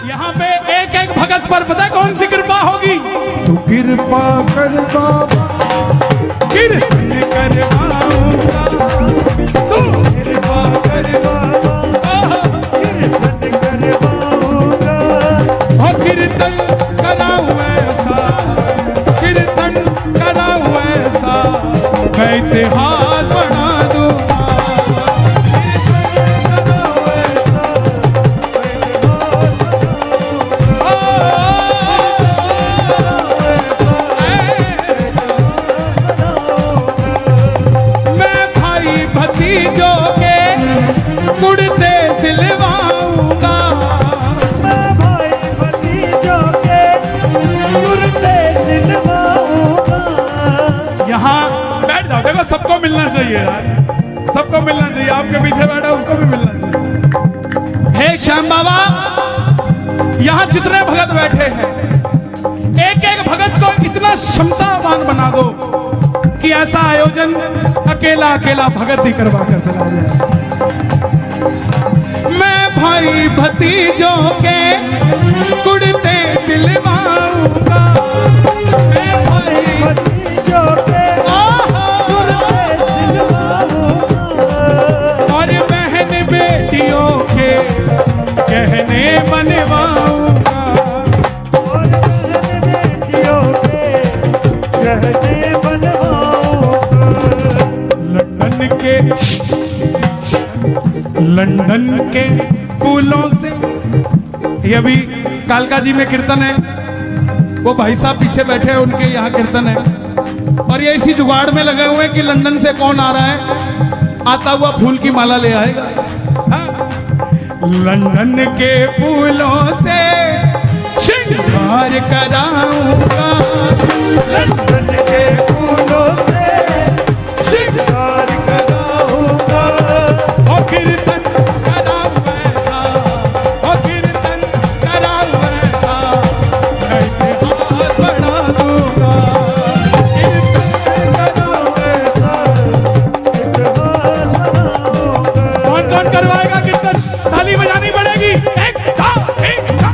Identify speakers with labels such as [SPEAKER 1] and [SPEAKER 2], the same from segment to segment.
[SPEAKER 1] यहाँ पे एक एक भगत पर पता है कौन सी कृपा होगी?
[SPEAKER 2] तू कृपा कर बाबा,
[SPEAKER 1] कीर्तन करवाऊंगा,
[SPEAKER 2] तू कृपा कर बाबा, कीर्तन करवाऊंगा।
[SPEAKER 1] हो कीर्तन कराऊं ऐसा, कीर्तन कराऊं ऐसा, मैं इतिहास बना दूंगा। मैं भाई भतीजों के कुर्ते सिलवाऊंगा,
[SPEAKER 2] मैं भाई भतीजों के कुर्ते सिलवाऊंगा।
[SPEAKER 1] यहाँ बैठ जाओ। देखो सबको मिलना चाहिए यार, सबको मिलना चाहिए। आपके पीछे बैठा उसको भी मिलना चाहिए। हे श्याम बाबा, यहाँ जितने भगत बैठे हैं, एक एक भगत को इतना क्षमतावान बना दो कि ऐसा आयोजन अकेला अकेला भगत ही करवा कर चला जाए। मैं भाई भतीजों के कुर्ते सिलवाऊंगा, मैं भाई
[SPEAKER 2] भतीजों के कुर्ते सिलवाऊंगा।
[SPEAKER 1] और बहन बेटियों के गहने बनवाऊंगा,
[SPEAKER 2] और बहन बेटियों के गहने बनवाऊंगा।
[SPEAKER 1] लंदन के फूलों से, ये अभी कालका जी में कीर्तन है, वो भाई साहब पीछे बैठे हैं, उनके यहाँ कीर्तन है। और ये इसी जुगाड़ में लगे हुए हैं कि लंदन से कौन आ रहा है, आता हुआ फूल की माला ले आएगा। हाँ? लंदन के फूलों से श्रृंगार कराऊंगा,
[SPEAKER 2] लंदन के फूलों से श्रृंगार कराऊंगा।
[SPEAKER 1] ओ कीर्तन कराऊं ऐसा, ओ कीर्तन कराऊं ऐसा, मैं इतिहास बना दूंगा।
[SPEAKER 2] कीर्तन कराऊं ऐसा, इतिहास बनाऊंगा।
[SPEAKER 1] कौन कौन करवाएगा कीर्तन? ताली बजानी पड़ेगी। एक था, एक था।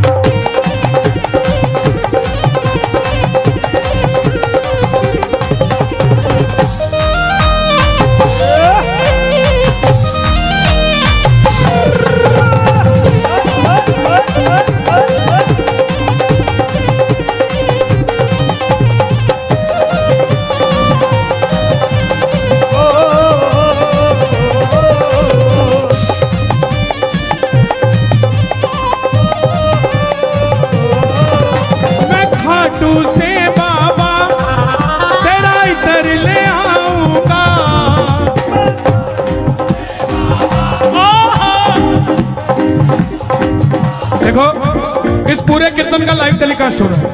[SPEAKER 1] मैं खाटू से बाबा तेरा इधर ले आऊंगा। देखो इस पूरे कीर्तन का लाइव टेलीकास्ट हो रहा है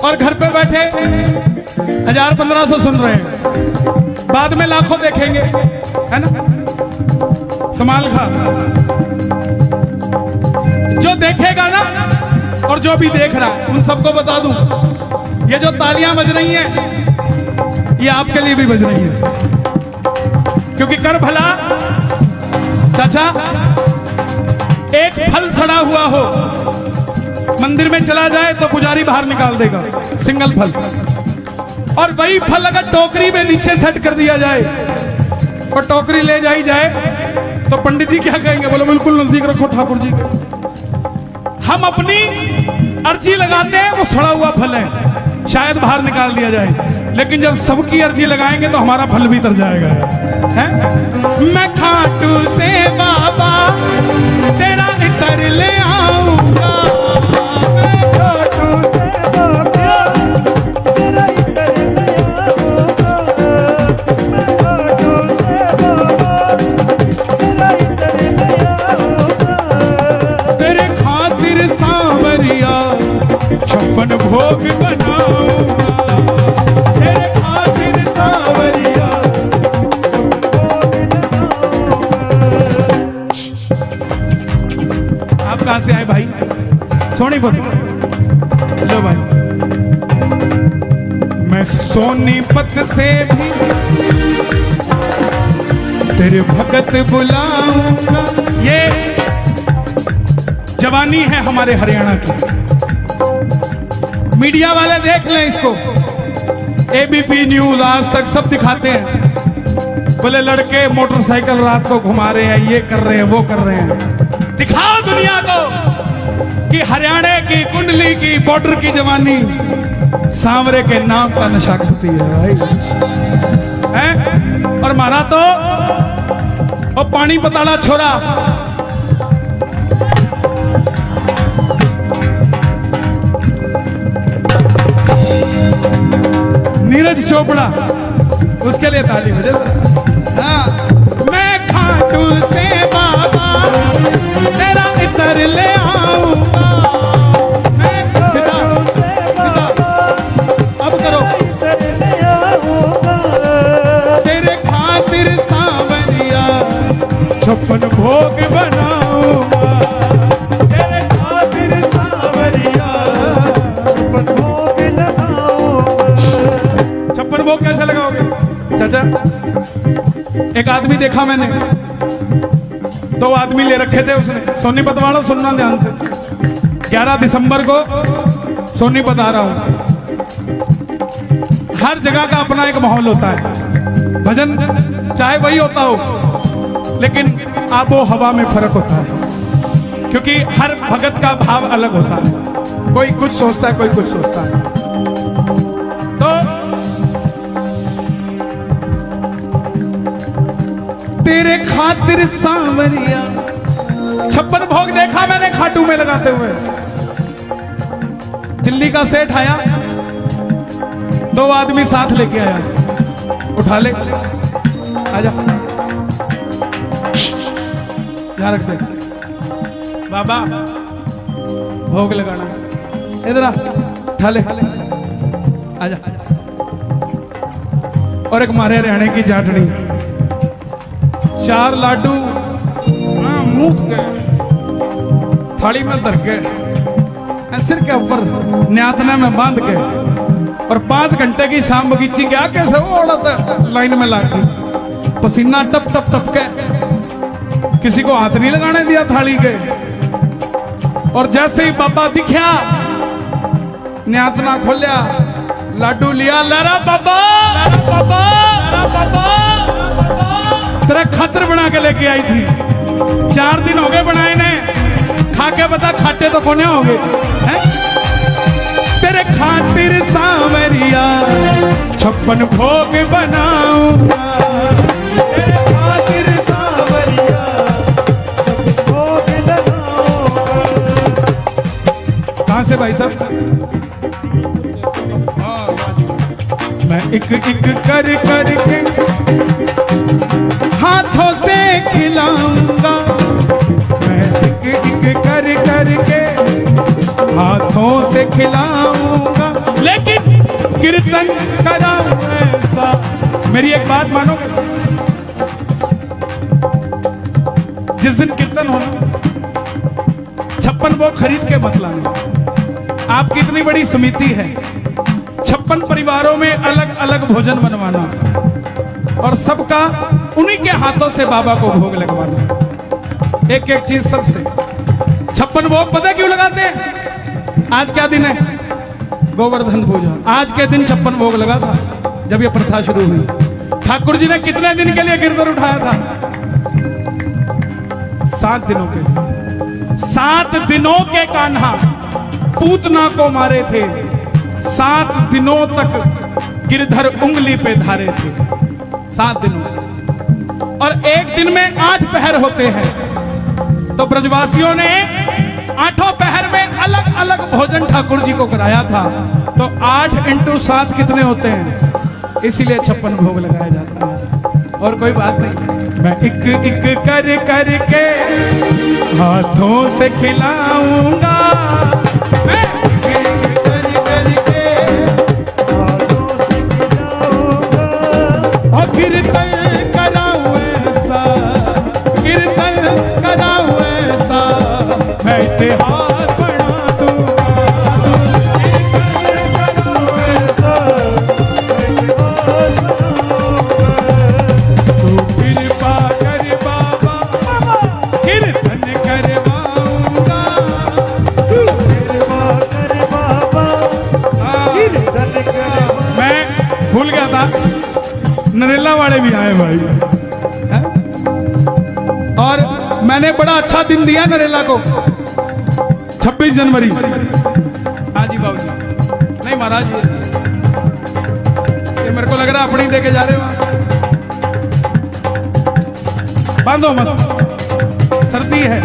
[SPEAKER 1] और घर पे बैठे 1000-1500 सुन रहे हैं, बाद में लाखों देखेंगे, है ना? संभाल खा। जो देखेगा ना और जो भी देख रहा है, उन सबको बता दूं, ये जो तालियां बज रही हैं, ये आपके लिए भी बज रही हैं। क्योंकि कर भला चाचा, एक फल सड़ा हुआ हो, मंदिर में चला जाए तो पुजारी बाहर निकाल देगा, सिंगल फल। और वही फल अगर टोकरी में नीचे सेट कर दिया जाए और टोकरी ले जाई जाए तो पंडित जी क्या कहेंगे? बोलो बिल्कुल नजदीक रखो ठाकुर जी। हम अपनी अर्जी लगाते हैं, वो सड़ा हुआ फल है, शायद बाहर निकाल दिया जाए, लेकिन जब सबकी अर्जी लगाएंगे तो हमारा फल भी तर जाएगा, है? मैं खाटू से बाबा तेरा इतर ले आऊंगा, मैं
[SPEAKER 2] खाटू से बाबा तेरा इतर ले आऊंगा। मैं खाटू से बाबा तेरा इतर ले आऊंगा।
[SPEAKER 1] तेरे खातिर सांवरिया 56 भोग बनाऊंगा, तेरे खातिर सांवरिया। आप कहां से आए भाई? सोनीपत। लो भाई, मैं सोनीपत से भी तेरे भगत बुलाऊंगा। ये जवानी है हमारे हरियाणा की। मीडिया वाले देख लें इसको, एबीपी न्यूज, आज तक सब दिखाते हैं, बोले लड़के मोटरसाइकिल रात को घुमा रहे हैं, ये कर रहे हैं, वो कर रहे हैं। दिखाओ दुनिया को कि हरियाणा की कुंडली की बॉर्डर की जवानी सांवरे के नाम का नशा करती है भाई, है? और मारा तो और पानी पताला छोरा, नीरज चोपड़ा, उसके लिए ताली बजे। हाँ, मैं खाटू से बाबा तेरा इतर ले आऊंगा, मैं
[SPEAKER 2] खाटू से बाबा
[SPEAKER 1] अब करो तेरे खातिर सांवरिया छप्पन भोग बनाऊंगा, तेरे खातिर सांवरिया
[SPEAKER 2] छप्पन भोग लगाऊंगा।
[SPEAKER 1] छप्पन भोग कैसे लगाओगे चाचा? एक आदमी देखा मैंने, दो आदमी ले रखे थे उसने। सोनीपत वालों सुनना ध्यान से, 11 दिसंबर को सोनीपत आ रहा हूं। हर जगह का अपना एक माहौल होता है, भजन चाहे वही होता हो, लेकिन आबो हवा में फर्क होता है, क्योंकि हर भगत का भाव अलग होता है। कोई कुछ सोचता है, कोई कुछ सोचता है। तो तेरे खातिर सांवरिया छप्पन भोग देखा मैंने खाटू में लगाते हुए। दिल्ली का सेठ आया, दो आदमी साथ लेके आया, उठा ले, आजा, यहाँ रख दे बाबा, भोग लगाना, इधर आ, उठा ले, आजा। और एक मारे हरियाणे की जाटनी, 4 लाडू मूत के थाली में धर के सिर के ऊपर न्यातना में बांध के, और 5 घंटे की शाम बगीची के आके से वो औरत लाइन में लागी, पसीना टप टप टप के, किसी को हाथ नहीं लगाने दिया थाली के। और जैसे ही बाबा दिखा, न्यातना खोलिया, लाडू लिया, लरा बाबा, लरा बाबा, लरा बाबा, तेरा खातर बना के लेके आई थी। 4 दिन हो गए बनाए ने, खा के बता खाते तो कोने हो गए हैं? तेरे खातिर सांवरिया छप्पन भोग बनाऊंगा, तेरे खातिर सांवरिया छप्पन भोग लगाऊंगा। कहां से भाई साहब? मैं एक एक कर करके हाथों से खिलाऊंगा, मैं एक एक कर करके हाथों से खिलाऊंगा, लेकिन कीर्तन कराऊं ऐसा। मेरी एक बात मानो, जिस दिन कीर्तन होना, 56 वो खरीद के मत लाना। आपकी इतनी बड़ी समिति है, 56 परिवारों में अलग अलग भोजन बनवाना, और सबका उन्हीं के हाथों से बाबा को भोग लगवाना। एक एक चीज सबसे। 56 भोग पता क्यों लगाते हैं? आज क्या दिन है? गोवर्धन पूजा। आज के दिन 56 भोग लगा था जब ये प्रथा शुरू हुई। ठाकुर जी ने कितने दिन के लिए गिरधर उठाया था? 7 दिनों के लिए। 7 दिनों के कान्हा पूतना को मारे थे, 7 दिनों तक गिरधर उंगली पे धारे थे, 7 दिनों। और एक दिन में 8 पहर होते हैं, तो ब्रजवासियों ने 8 पहर में अलग अलग भोजन ठाकुर जी को कराया था। तो 8 × 7 कितने होते हैं? इसीलिए 56 भोग लगाया जाता है, और कोई बात नहीं। मैं एक एक कर करके हाथों से खिलाऊंगा, मैं एक एक कर करके
[SPEAKER 2] हाथों से खिलाऊंगा,
[SPEAKER 1] और कीर्तन कराऊं ऐसा, कीर्तन कराऊं ऐसा, मैं इतिहास बना दूंगा, कीर्तन कराऊं ऐसा, तू कृपा कर बाबा, कीर्तन करवाऊंगा। भाई है? और मैंने बड़ा अच्छा दिन दिया नरेला को, 26 जनवरी। हाँ जी बाबू जी, नहीं महाराज ये मेरे को लग रहा है अपने ही दे के जा रहे हो। बांधो मत, सर्दी है,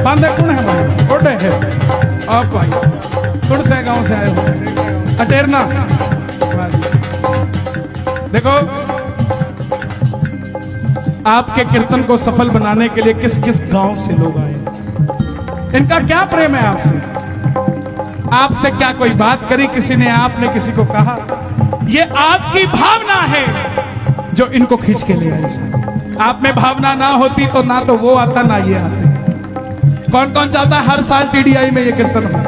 [SPEAKER 1] बांधे कौन है भाई? ओडे है आप भाई, सुन से गांव से आए हो, अटेरना। देखो आपके कीर्तन को सफल बनाने के लिए किस किस गांव से लोग आए, इनका क्या प्रेम है आपसे, आपसे क्या कोई बात करी किसी ने, आपने किसी को कहा, ये आपकी भावना है जो इनको खींच के ले आई। आप में भावना ना होती तो ना तो वो आता ना ये आते। कौन कौन चाहता है हर साल टीडीआई में ये कीर्तन हो?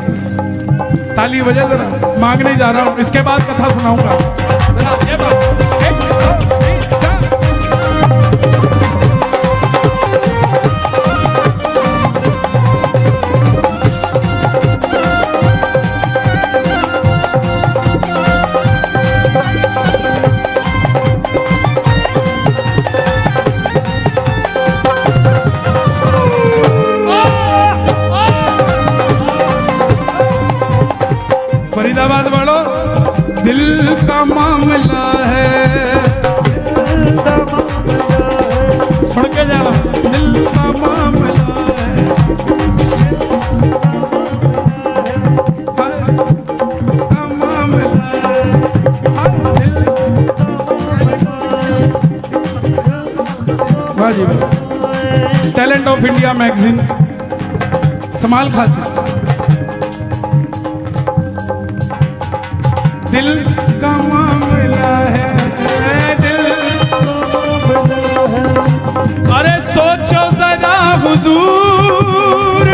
[SPEAKER 1] ताली बजा जरा, मांगने जा रहा हूं, इसके बाद कथा सुनाऊंगा। फरीदाबाद वालों, दिल का मामला है, सुन के जाना, दिल का मामला है, का मामला है, वाह जी वाह। टैलेंट ऑफ इंडिया मैगजीन, समाल खासी। दिल का मामला है, दिल अरे सोचो जरा हुजूर,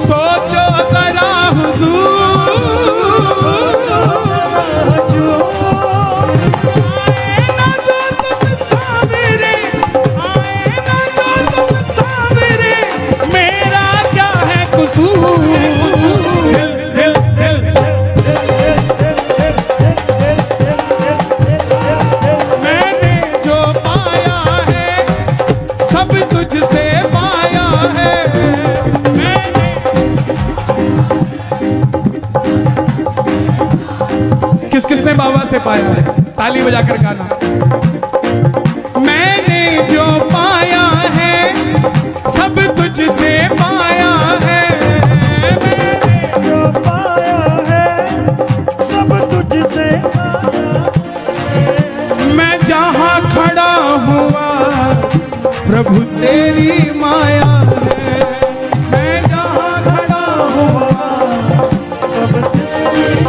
[SPEAKER 1] सोचो जरा हुजूर, आए ना जो तुम सामने, आए ना जो तुम सामने, मेरा क्या है कसूर। किस किसने बाबा से पाया है? ताली बजाकर गाना। मैंने जो पाया है सब तुझसे पाया है,
[SPEAKER 2] मैंने जो पाया है सब तुझसे पाया है।
[SPEAKER 1] मैं जहां खड़ा हुआ प्रभु तेरी माया है, मैं जहां खड़ा हुआ
[SPEAKER 2] सब तेरी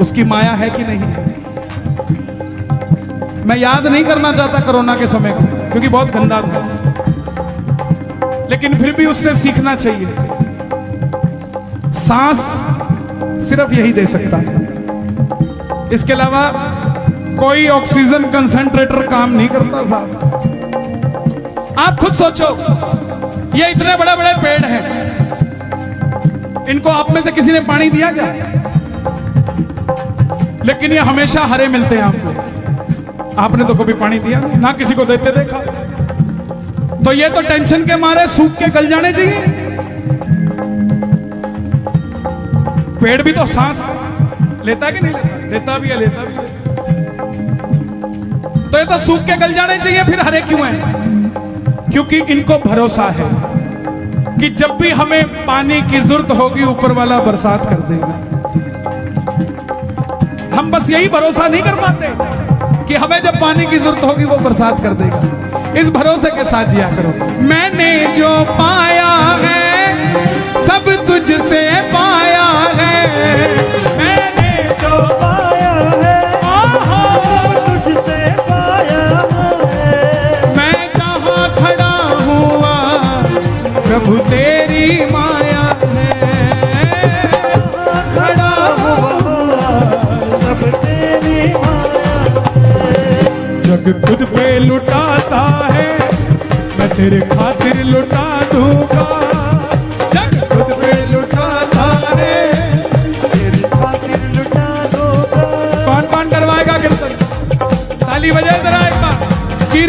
[SPEAKER 1] उसकी माया है कि नहीं है? मैं याद नहीं करना चाहता कोरोना के समय को, क्योंकि बहुत गंदा था, लेकिन फिर भी उससे सीखना चाहिए। सांस सिर्फ यही दे सकता है, इसके अलावा कोई ऑक्सीजन कंसंट्रेटर काम नहीं करता साहब। आप खुद सोचो, ये इतने बड़े बड़े पेड़ हैं, इनको आप में से किसी ने पानी दिया क्या? लेकिन ये हमेशा हरे मिलते हैं आपको, आपने तो कभी पानी दिया नहीं, ना किसी को देते देखा। तो ये तो टेंशन के मारे सूख के गल जाने चाहिए। पेड़ भी तो सांस लेता है कि नहीं लेता? देता भी है, लेता भी है। तो ये तो सूख के गल जाने चाहिए, फिर हरे क्यों हैं? क्योंकि इनको भरोसा है कि जब भी हमें पानी की जरूरत होगी ऊपर वाला बरसात कर देगा। हम बस यही भरोसा नहीं कर पाते कि हमें जब पानी की जरूरत होगी वो बरसात कर देगा। इस भरोसे के साथ जिया करो। मैंने जो पाया है सब तुझसे पाया है, मैंने जो
[SPEAKER 2] पाया है सब तुझसे पाया है।
[SPEAKER 1] मैं जहां खड़ा हुआ प्रभु तेरी माया है, खड़ा हुआ
[SPEAKER 2] सब तेरी माया है।
[SPEAKER 1] जग खुद पे लुटाता है, मैं तेरे खातिर लुटा दूंगा। जग खुद पे लुटाता है,
[SPEAKER 2] तेरी खातिर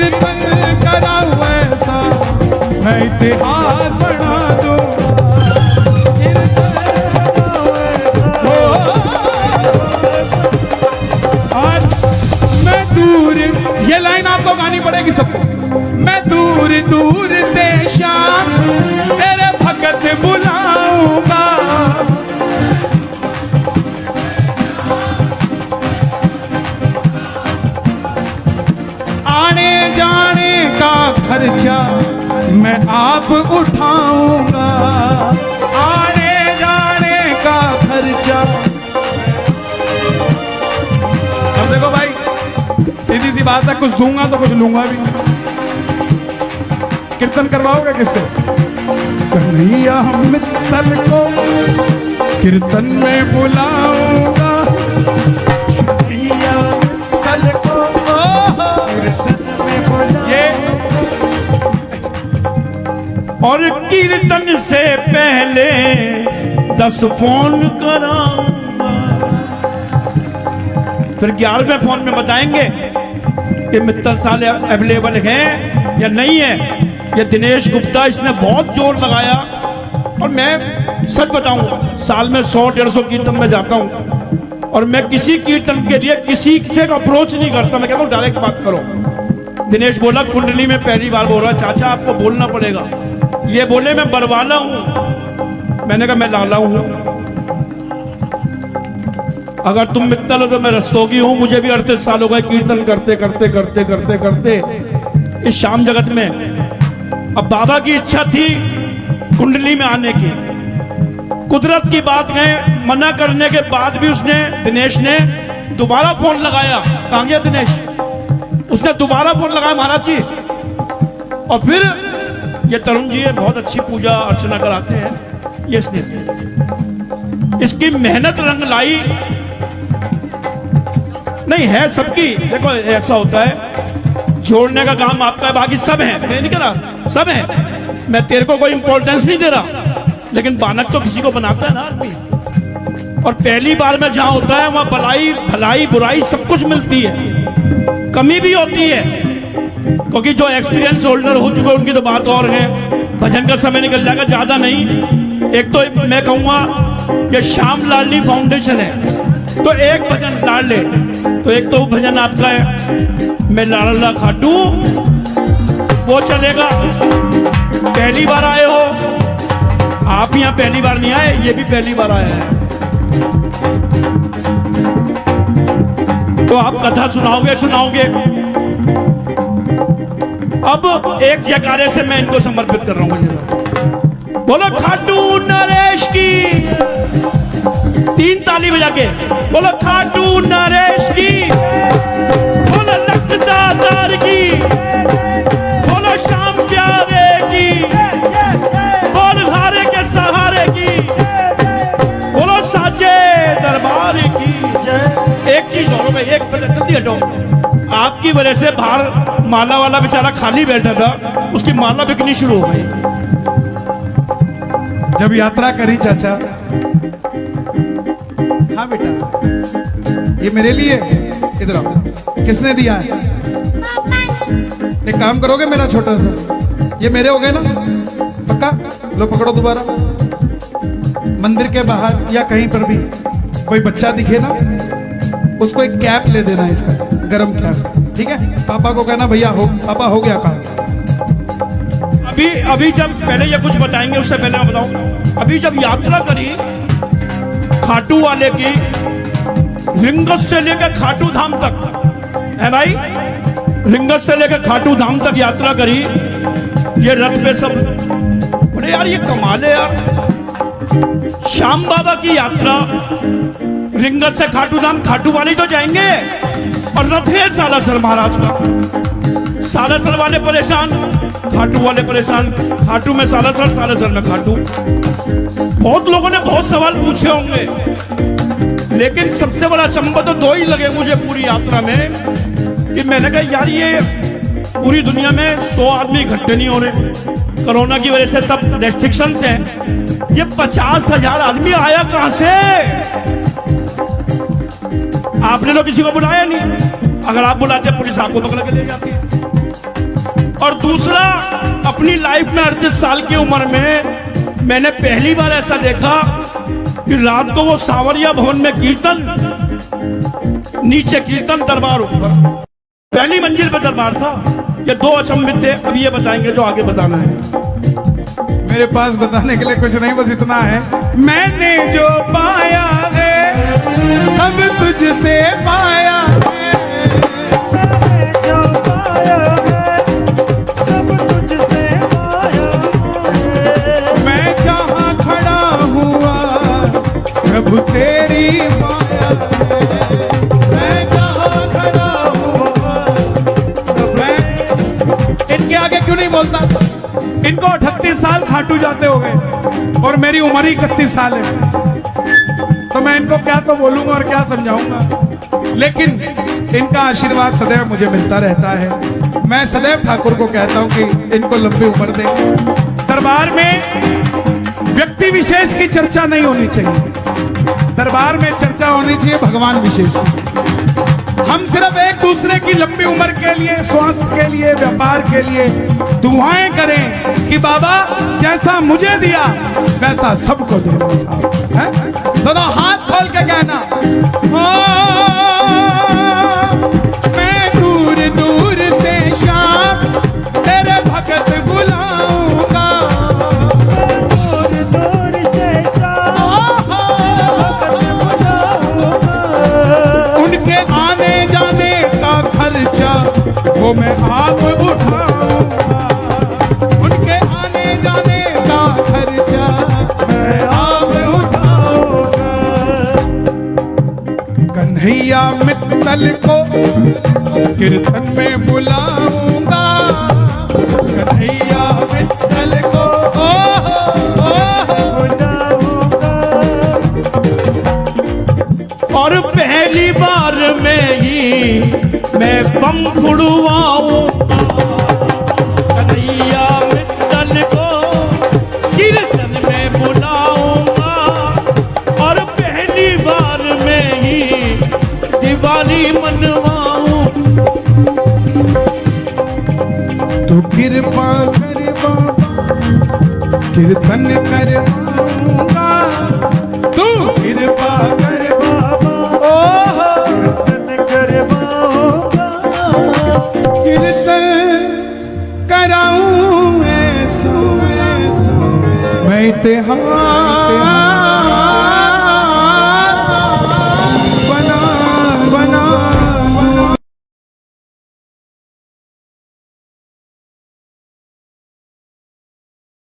[SPEAKER 1] कीर्तन कराऊं ऐसा मैं इतिहास बना दूंगा। आज मैं दूर, ये लाइन आपको गानी पड़ेगी सबको। मैं दूर दूर से शाम तेरे भगत बुलाऊंगा, आने जाने का खर्चा मैं आप उठाऊंगा, आने जाने का खर्चा। अब देखो भाई, सीधी सी बात है, कुछ दूंगा तो कुछ लूंगा भी। कीर्तन करवाओगे किससे? कन्हैया मित्तल को कीर्तन में बुलाऊंगा, कन्हैया मित्तल को कीर्तन में बुलाऊंगा।
[SPEAKER 2] और कीर्तन से पहले 10 फोन कराऊंगा, फिर 11वें फोन में बताएंगे कि मित्तल साले अवेलेबल हैं या नहीं है। ये दिनेश गुप्ता, इसने बहुत जोर लगाया। और मैं सच बताऊं, साल में 100-150 कीर्तन में जाता हूं और मैं किसी कीर्तन के लिए किसी से अप्रोच नहीं करता। मैं कहता हूं डायरेक्ट बात करो। दिनेश बोला कुंडली में पहली बार बोल रहा, चाचा आपको बोलना पड़ेगा। ये बोले मैं बरवाला हूं, मैंने कहा मैं लाला हूं। अगर तुम मित्तल हो तो मैं रस्तोगी हूं। मुझे भी 38 साल हो गए कीर्तन करते करते करते करते करते इस शाम जगत में। अब बाबा की इच्छा थी कुंडली में आने की, कुदरत की बात है। मना करने के बाद भी उसने, दिनेश ने दोबारा फोन लगाया। कहां गया दिनेश? उसने दोबारा फोन लगाया महाराज जी। और फिर ये तरुण जी है, बहुत अच्छी पूजा अर्चना कराते हैं। ये इसकी मेहनत रंग लाई। नहीं है सबकी, देखो ऐसा होता है, जोड़ने का काम आपका है, बाकी सब है। मैं नहीं कह रहा सब है, मैं तेरे को कोई इंपॉर्टेंस नहीं दे रहा, लेकिन बानक तो किसी को बनाता है ना आदमी। और पहली बार में जहां होता है वहां भलाई भलाई बुराई सब कुछ मिलती है, कमी भी होती है। क्योंकि जो एक्सपीरियंस होल्डर हो चुके हैं उनकी तो बात और है। भजन का समय निकल जाएगा, ज्यादा नहीं। एक तो मैं कहूंगा ये श्याम लाडली फाउंडेशन है, तो एक भजन लाड ले। तो एक तो भजन आपका है, मैं लाडला खाटू, वो चलेगा। पहली बार आए हो आप, यहां पहली बार नहीं आए, ये भी पहली बार आया है। तो आप कथा सुनाओगे सुनाओगे। अब एक जयकारे से मैं इनको समर्पित कर रहा हूं। बोलो खाटू नरेश की, 3 ताली बजा के बोलो खाटू नरेश की, बोलो लखदातार की, बोलो श्याम प्यारे की, बोल हारे के सहारे की, बोलो साचे दरबार की। एक चीज और मैं, एक मिनट जल्दी हटो। आपकी वजह से बाहर माला वाला बेचारा खाली बैठा था, उसकी माला बिकनी शुरू हो गई।
[SPEAKER 1] जब यात्रा करी चाचा, हाँ बेटा ये मेरे लिए, इधर आओ, किसने दिया है? एक काम करोगे मेरा छोटा सा, ये मेरे हो गए ना पक्का? लो पकड़ो दोबारा। मंदिर के बाहर या कहीं पर भी कोई बच्चा दिखे ना, उसको एक कैप ले देना, इसका गरम कैप, ठीक है? पापा को कहना भैया हो, पापा हो गया काम।
[SPEAKER 2] अभी जब पहले ये कुछ बताएंगे, उससे पहले मैं बताऊं, अभी जब यात्रा करी खाटू वाले की, लिंगत से लेकर खाटू धाम तक है भाई, लिंगत से लेकर खाटू धाम तक यात्रा करी। ये रथ पे सब, अरे यार ये कमाल है यार। श्याम बाबा की यात्रा लिंगत से खाटू धाम, खाटू वाले तो जाएंगे, और रथ है सालासर महाराज का। सालासर वाले परेशान, खाटू वाले परेशान, खाटू में सालासर, सालासर में खाटू। बहुत लोगों ने बहुत सवाल पूछे होंगे, लेकिन सबसे बड़ा अचंभा तो 2 ही लगे मुझे पूरी यात्रा में, कि मैंने कहा यार ये पूरी दुनिया में 100 आदमी इकट्ठे नहीं हो रहे, कोरोना की वजह से सब रेस्ट्रिक्शंस हैं। ये 50,000 आदमी आया कहां से? आपने तो किसी को बुलाया नहीं। अगर आप बुलाते पुलिस आपको पकड़ के ले जाती है। और दूसरा, अपनी लाइफ में 38 साल की उम्र में मैंने पहली बार ऐसा देखा कि रात को वो सावरिया भवन में कीर्तन, नीचे कीर्तन, दरबार ऊपर, पहली मंजिल पे दरबार था। ये दो अचंभित थे। अब ये बताएंगे जो आगे बताना है।
[SPEAKER 1] मेरे पास बताने के लिए कुछ नहीं, बस इतना है, मैंने जो पाया है सब तुझसे पाया है,
[SPEAKER 3] जो पाया है सब तुझसे पाया है।
[SPEAKER 1] मैं जहाँ खड़ा हुआ प्रभु तेरी माया है, मैं जहाँ खड़ा हुआ मैं। इनके आगे क्यों नहीं बोलता? इनको 38 साल खाटू जाते हो गए और मेरी उम्र ही 31 साल है, तो मैं इनको क्या तो बोलूंगा और क्या समझाऊंगा। लेकिन इनका आशीर्वाद सदैव मुझे मिलता रहता है। मैं सदैव ठाकुर को कहता हूं कि इनको लंबी उम्र दे। दरबार में व्यक्ति विशेष की चर्चा नहीं होनी चाहिए, दरबार में चर्चा होनी चाहिए भगवान विशेष की। हम सिर्फ एक दूसरे की लंबी उम्र के लिए, स्वास्थ्य के लिए, व्यापार के लिए दुआएं करें कि बाबा जैसा मुझे दिया वैसा सबको देना साहब, है? दोनों हाथ खोल के कहना, ओ मैं दूर दूर से शाम तेरे भगत बुलाऊंगा,
[SPEAKER 3] दूर दूर से शाम भगत बुलाऊंगा।
[SPEAKER 1] उनके आने जाने का खर्चा वो मैं आप उठाऊंगा, उनके आने जाने का खर्चा मैं आप उठाऊंगा। कन्हैया मित्तल को कीर्तन में बुलाऊंगा, कन्हैया मित्तल को
[SPEAKER 2] और पहली बार में ही मैं बम फुड़वाऊंगा, कन्हैया मित्तल को कीर्तन में बुलाऊंगा, और पहली बार में ही दिवाली मनवाऊं।
[SPEAKER 1] तू कृपा कर बाबा कीर्तन करवाऊंगा, तू कृपा कर बाबा,
[SPEAKER 3] कीर्तन करवाऊंगा।
[SPEAKER 1] कीर्तन कराऊं ऐसा मैं इतिहास